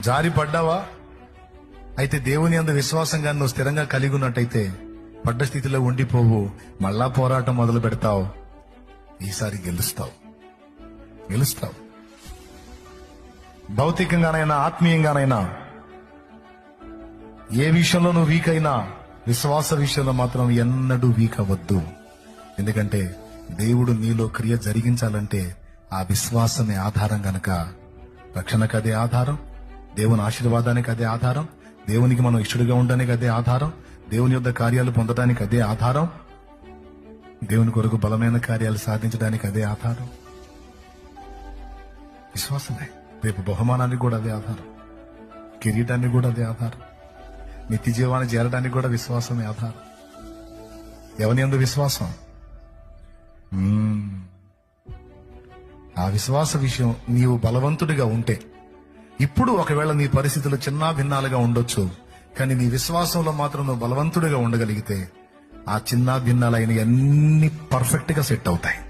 జారి పడ్డావా? అయితే దేవుని యందు విశ్వాసంగా నువ్వు స్థిరంగా కలిగి ఉన్నట్టయితే పడ్డ స్థితిలో ఉండిపోవు, మళ్ళా పోరాటం మొదలు పెడతావు. ఈసారి గెలుస్తావు. భౌతికంగానైనా ఆత్మీయంగానైనా ఏ విషయంలో నువ్వు వీక్ అయినా విశ్వాస విషయంలో మాత్రం ఎన్నడూ వీక్ అవ్వద్దు. ఎందుకంటే దేవుడు నీలో క్రియ జరిగించాలంటే ఆ విశ్వాసమే ఆధారం గనక రక్షణకు అదే ఆధారం, దేవుని ఆశీర్వాదానికి అదే ఆధారం, దేవునికి మనం ఇష్టడుగా ఉండడానికి అదే ఆధారం, దేవుని యొద్ద కార్యాలు పొందడానికి అదే ఆధారం, దేవుని కొరకు బలమైన కార్యాలు సాధించడానికి అదే ఆధారం. విశ్వాసమే. రేపు బహుమానానికి కూడా అదే ఆధారం, కిరీటానికి కూడా అదే ఆధారం, నిత్య జీవాన్ని చేరడానికి కూడా విశ్వాసమే ఆధారం. ఎవని యందు విశ్వాసం? ఆ విశ్వాస విషయం నీవు బలవంతుడిగా ఉంటే, ఇప్పుడు ఒకవేళ నీ పరిస్థితులు చిన్న భిన్నాలుగా ఉండొచ్చు, కానీ నీ విశ్వాసంలో మాత్రం నువ్వు బలవంతుడిగా ఉండగలిగితే ఆ చిన్న భిన్నాలైన అన్ని పర్ఫెక్ట్ గా సెట్ అవుతాయి.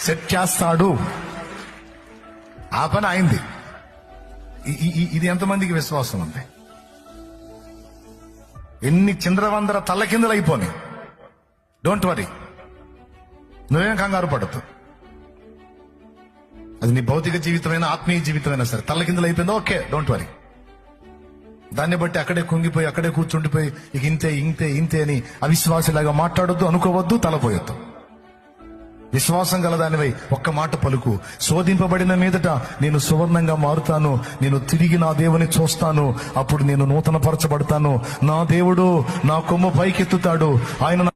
సెట్ చేస్తాడు. ఆ పని అయింది. ఇది ఎంతమందికి విశ్వాసం ఉంది? ఎన్ని చింద్రవందర తల్లకిందులు అయిపోయి, డోంట్ వరీ, నువ్వేం కంగారు పడద్దు. అది నీ భౌతిక జీవితమైనా ఆత్మీయ జీవితమైనా సరే తల్లకిందులు అయిపోయిందో ఓకే, డోంట్ వరీ. దాన్ని బట్టి అక్కడే కుంగిపోయి అక్కడే కూర్చుండిపోయి ఇక ఇంతే అని అవిశ్వాసలాగా మాట్లాడొద్దు, అనుకోవద్దు, తలపోయొద్దు. విశ్వాసం గలదానివై ఒక్క మాట పలుకు, శోధింపబడిన మీదట నేను సువర్ణంగా మారుతాను, నేను తిరిగి నా దేవుని చూస్తాను, అప్పుడు నేను నూతన పరచబడతాను, నా దేవుడు నా కొమ్ము పైకెత్తుతాడు, ఆయన